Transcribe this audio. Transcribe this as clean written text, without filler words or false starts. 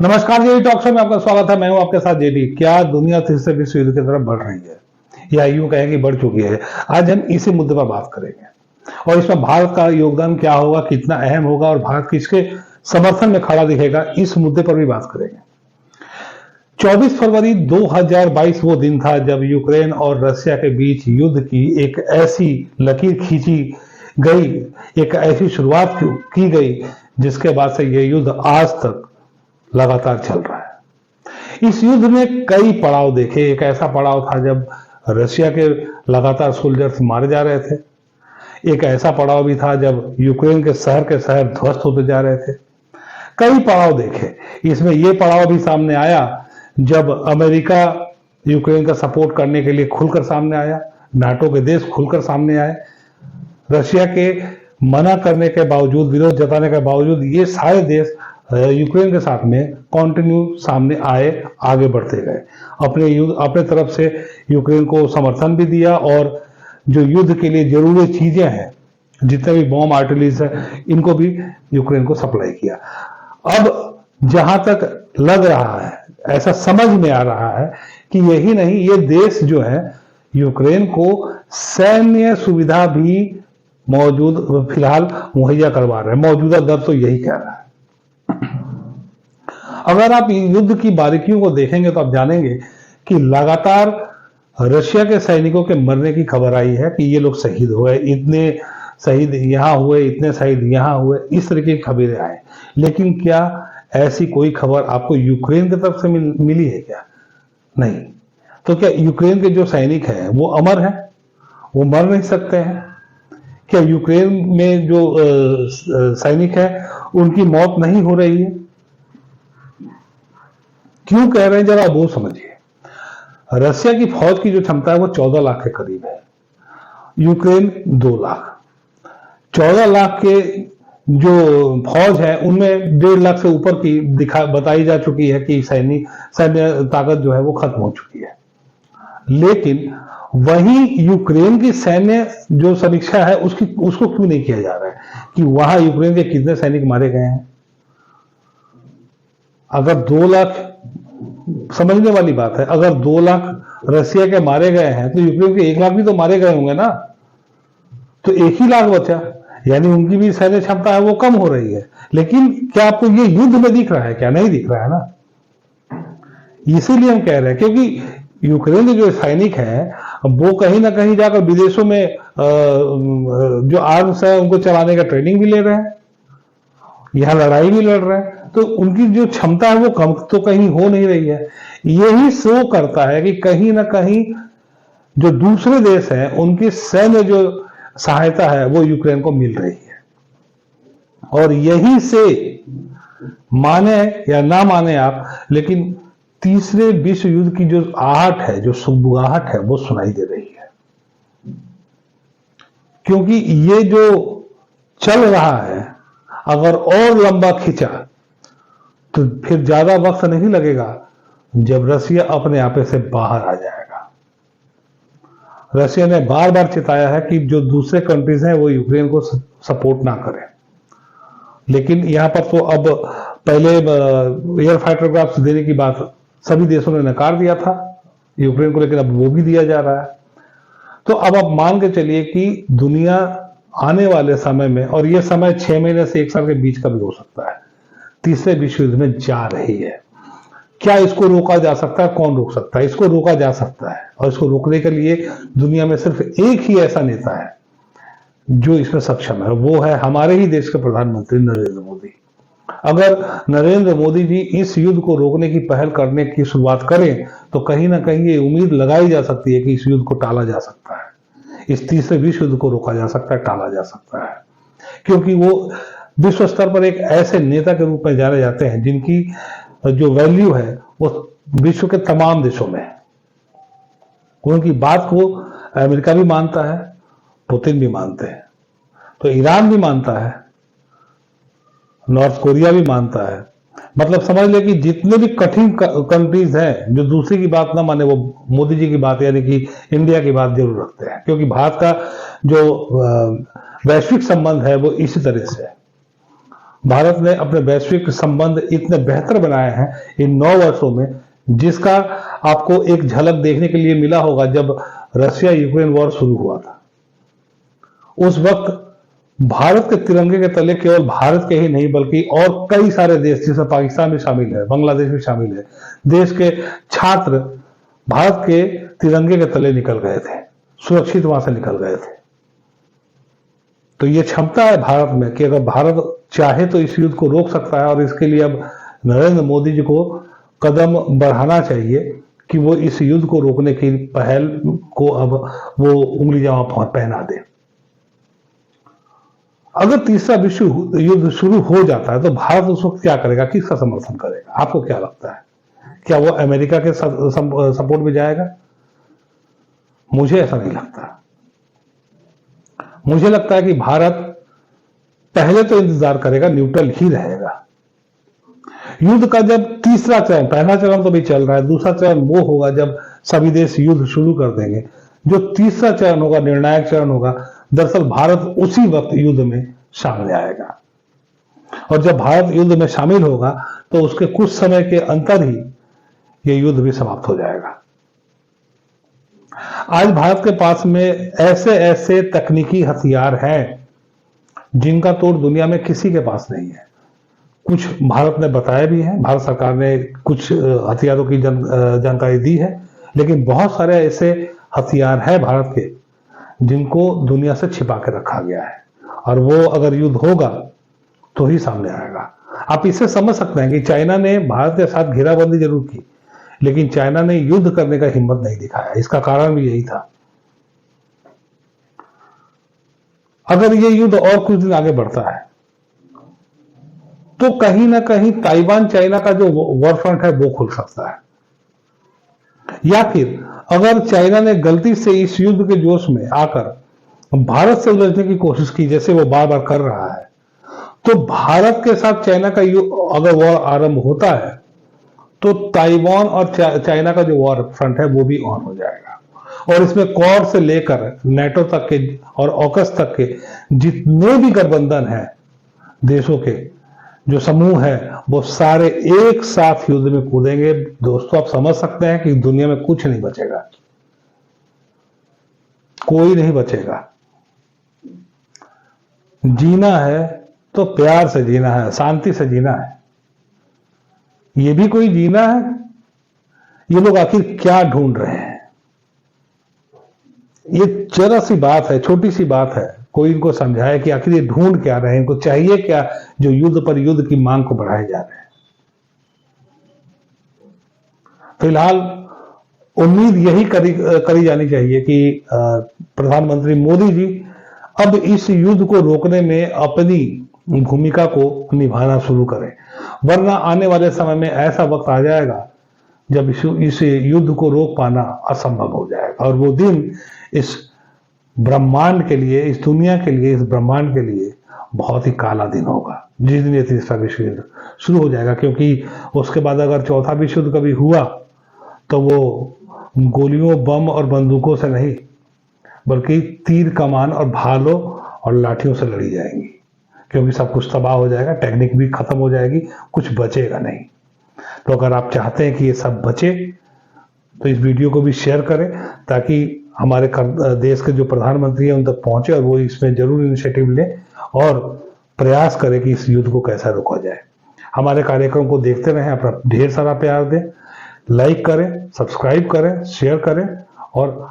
नमस्कार JD talk show में आपका स्वागत है। मैं हूं आपके साथ जेडी। क्या दुनिया तीसरे विश्व युद्ध की तरफ बढ़ रही है या यूं कहें कि बढ़ चुकी है? आज हम इसी मुद्दे पर बात करेंगे और इसमें भारत का योगदान क्या होगा, कितना अहम होगा और भारत किसके समर्थन में खड़ा दिखेगा, इस मुद्दे पर भी बात करेंगे। 24 फरवरी 2022 वो दिन था जब यूक्रेन और रशिया के बीच युद्ध की एक ऐसी लकीर खींची गई, एक ऐसी शुरुआत की गई जिसके बाद से यह युद्ध आज तक लगातार चल रहा है। इस युद्ध में कई पड़ाव देखे। एक ऐसा पड़ाव था जब रशिया के लगातार सोल्जर्स मारे जा रहे थे। एक ऐसा पड़ाव भी था जब यूक्रेन के शहर ध्वस्त होते जा रहे थे। कई पड़ाव देखे। इसमें यह पड़ाव भी सामने आया जब अमेरिका यूक्रेन का सपोर्ट करने के लिए खुलकर सामने आया, नाटो के देश खुलकर सामने आए। रशिया के मना करने के बावजूद, विरोध जताने के बावजूद ये सारे देश यूक्रेन के साथ में कंटिन्यू सामने आए, आगे बढ़ते गए। अपने तरफ से यूक्रेन को समर्थन भी दिया और जो युद्ध के लिए जरूरी चीजें हैं, जितने भी बॉम्ब आर्टिलरीज है, इनको भी यूक्रेन को सप्लाई किया। अब जहां तक लग रहा है, ऐसा समझ में आ रहा है कि यही नहीं, ये देश जो है यूक्रेन को सैन्य सुविधा भी मौजूद फिलहाल मुहैया करवा रहे हैं। मौजूदा दर तो यही कह रहा है। अगर आप युद्ध की बारीकियों को देखेंगे तो आप जानेंगे कि लगातार रशिया के सैनिकों के मरने की खबर आई है कि ये लोग शहीद हुए, इतने शहीद यहां हुए, इतने शहीद यहां हुए, इस तरीके की खबरें आए। लेकिन क्या ऐसी कोई खबर आपको यूक्रेन की तरफ से मिली है क्या? नहीं। तो क्या यूक्रेन के जो सैनिक हैं वो अमर हैं? वो मर नहीं सकते हैं? क्या यूक्रेन में जो सैनिक है उनकी मौत नहीं हो रही है? क्यों कह रहे हैं जरा वो समझिए। रशिया की फौज की जो क्षमता है वो 14 लाख के करीब है, यूक्रेन 2 लाख। 14 लाख के जो फौज है उनमें 1.5 लाख से ऊपर की बताई जा चुकी है कि सैन्य ताकत जो है वो खत्म हो चुकी है। लेकिन वहीं यूक्रेन की सैन्य जो समीक्षा है उसको क्यों नहीं किया जा रहा है कि वहां यूक्रेन के कितने सैनिक मारे गए हैं? अगर 2 लाख, समझने वाली बात है, अगर 2 लाख रशिया के मारे गए हैं तो यूक्रेन के 1 लाख भी तो मारे गए होंगे ना। तो 1 ही लाख बचा, यानी उनकी भी सैन्य क्षमता है वो कम हो रही है। लेकिन क्या आपको ये युद्ध में दिख रहा है? क्या नहीं दिख रहा है ना। इसीलिए हम कह रहे हैं क्योंकि यूक्रेन के जो सैनिक हैं वो कहीं ना कहीं जाकर विदेशों में जो आर्म्स है उनको चलाने का ट्रेनिंग भी ले रहे हैं, यहां लड़ाई भी लड़ रहे हैं। तो उनकी जो क्षमता है वो कम तो कहीं हो नहीं रही है। यही शो करता है कि कहीं ना कहीं जो दूसरे देश हैं उनकी सैन्य जो सहायता है वो यूक्रेन को मिल रही है। और यही से, माने या ना माने आप, लेकिन तीसरे विश्व युद्ध की जो आहट है, जो सुगबुगाहट है, वो सुनाई दे रही है। क्योंकि ये जो चल रहा है अगर और लंबा खिंचा तो फिर ज्यादा वक्त नहीं लगेगा जब रशिया अपने आपे से बाहर आ जाएगा। रशिया ने बार बार चिताया है कि जो दूसरे कंट्रीज हैं वो यूक्रेन को सपोर्ट ना करें। लेकिन यहां पर तो अब पहले एयर फाइटर क्राफ्ट देने की बात सभी देशों ने नकार दिया था यूक्रेन को, लेकिन अब वो भी दिया जा रहा है। तो अब आप मान के चलिए कि दुनिया आने वाले समय में, और यह समय 6 महीने से 1 साल के बीच का भी हो सकता है, तीसरे विश्व युद्ध में जा रही है। क्या इसको रोका जा सकता है? कौन रोक सकता है? इसको रोका जा सकता है, और इसको रोकने के लिए दुनिया में सिर्फ एक ही ऐसा नेता है जो इसमें सक्षम है। वो है हमारे ही देश के प्रधानमंत्री नरेंद्र मोदी। अगर नरेंद्र मोदी जी इस युद्ध को रोकने की पहल करने की शुरुआत करें तो कहीं ना कहीं ये उम्मीद लगाई जा सकती है कि इस युद्ध को टाला जा सकता है, इस तीसरे विश्व युद्ध को रोका जा सकता है, टाला जा सकता है। क्योंकि वो विश्व स्तर पर एक ऐसे नेता के रूप में जाने जाते हैं जिनकी जो वैल्यू है वो विश्व के तमाम देशों में है। उनकी बात को अमेरिका भी मानता है, पुतिन भी मानते हैं, तो ईरान भी मानता है, नॉर्थ कोरिया भी मानता है। मतलब समझ ले कि जितने भी कठिन कंट्रीज हैं जो दूसरी की बात ना माने, वो मोदी जी की बात यानी कि इंडिया की बात जरूर रखते हैं। क्योंकि भारत का जो वैश्विक संबंध है वो इसी तरह से है। भारत ने अपने वैश्विक संबंध इतने बेहतर बनाए हैं इन 9 वर्षों में, जिसका आपको एक झलक देखने के लिए मिला होगा जब रशिया यूक्रेन वॉर शुरू हुआ था। उस वक्त भारत के तिरंगे के तले केवल भारत के ही नहीं बल्कि और कई सारे देश, जिसमें पाकिस्तान भी शामिल है, बांग्लादेश भी शामिल है, देश के छात्र भारत के तिरंगे के तले निकल गए थे, सुरक्षित वहां से निकल गए थे। तो ये क्षमता है भारत में कि अगर भारत चाहे तो इस युद्ध को रोक सकता है, और इसके लिए अब नरेंद्र मोदी जी को कदम बढ़ाना चाहिए कि वो इस युद्ध को रोकने की पहल को अब वो उंगली जमा पहना दे। अगर तीसरा विश्व युद्ध शुरू हो जाता है तो भारत उस वक्त क्या करेगा, किसका समर्थन करेगा? आपको क्या लगता है? क्या वो अमेरिका के सपोर्ट में जाएगा? मुझे ऐसा नहीं लगता। मुझे लगता है कि भारत पहले तो इंतजार करेगा, न्यूट्रल ही रहेगा। युद्ध का जब तीसरा चरण, पहला चरण तो भी चल रहा है, दूसरा चरण वो होगा जब सभी देश युद्ध शुरू कर देंगे। जो तीसरा चरण होगा, निर्णायक चरण होगा, दरअसल भारत उसी वक्त युद्ध में शामिल आएगा। और जब भारत युद्ध में शामिल होगा तो उसके कुछ समय के अंतर ही यह युद्ध भी समाप्त हो जाएगा। आज भारत के पास में ऐसे ऐसे तकनीकी हथियार हैं जिनका तोड़ दुनिया में किसी के पास नहीं है। कुछ भारत ने बताया भी है, भारत सरकार ने कुछ हथियारों की जानकारी दी है, लेकिन बहुत सारे ऐसे हथियार हैं भारत के जिनको दुनिया से छिपा के रखा गया है, और वो अगर युद्ध होगा तो ही सामने आएगा। आप इसे समझ सकते हैं कि चाइना ने भारत के साथ घेराबंदी जरूर की, लेकिन चाइना ने युद्ध करने का हिम्मत नहीं दिखाया। इसका कारण भी यही था। अगर ये युद्ध और कुछ दिन आगे बढ़ता है तो कहीं ना कहीं ताइवान चाइना का जो वॉर फ्रंट है वो खुल सकता है, या फिर अगर चाइना ने गलती से इस युद्ध के जोश में आकर भारत से उलझने की कोशिश की, जैसे वो बार बार कर रहा है, तो भारत के साथ चाइना का अगर वॉर आरंभ होता है तो ताइवान और चाइना का जो वॉर फ्रंट है वो भी ऑन हो जाएगा। और इसमें क्वाड से लेकर नेटो तक के और ऑकस तक के जितने भी गठबंधन हैं देशों के जो समूह है, वो सारे एक साथ युद्ध में कूदेंगे। दोस्तों, आप समझ सकते हैं कि दुनिया में कुछ नहीं बचेगा, कोई नहीं बचेगा। जीना है तो प्यार से जीना है, शांति से जीना है। ये भी कोई जीना है? ये लोग आखिर क्या ढूंढ रहे हैं? ये जरा सी बात है, छोटी सी बात है। कोई इनको समझाए कि आखिर ये ढूंढ क्या रहे हैं, इनको चाहिए क्या, जो युद्ध पर युद्ध की मांग को बढ़ाए जा रहे हैं। फिलहाल उम्मीद यही करी जानी चाहिए कि प्रधानमंत्री मोदी जी अब इस युद्ध को रोकने में अपनी भूमिका को निभाना शुरू करें, वरना आने वाले समय में ऐसा वक्त आ जाएगा जब इस युद्ध को रोक पाना असंभव हो जाएगा। और वो दिन इस ब्रह्मांड के लिए, इस दुनिया के लिए, इस ब्रह्मांड के लिए बहुत ही काला दिन होगा, जिस दिन ये तीसरा विश्व युद्ध शुरू हो जाएगा। क्योंकि उसके बाद अगर चौथा विश्व युद्ध कभी हुआ तो वो गोलियों, बम और बंदूकों से नहीं, बल्कि तीर कमान और भालों और लाठियों से लड़ी जाएंगी। क्योंकि सब कुछ तबाह हो जाएगा, टेक्निक भी खत्म हो जाएगी, कुछ बचेगा नहीं। तो अगर आप चाहते हैं कि ये सब बचे तो इस वीडियो को भी शेयर करें, ताकि हमारे देश के जो प्रधानमंत्री हैं उन तक पहुंचे और वो इसमें जरूर इनिशिएटिव लें और प्रयास करें कि इस युद्ध को कैसा रोका जाए। हमारे कार्यक्रम को देखते रहें, अपना ढेर सारा प्यार दें, लाइक करें, सब्सक्राइब करें, शेयर करें और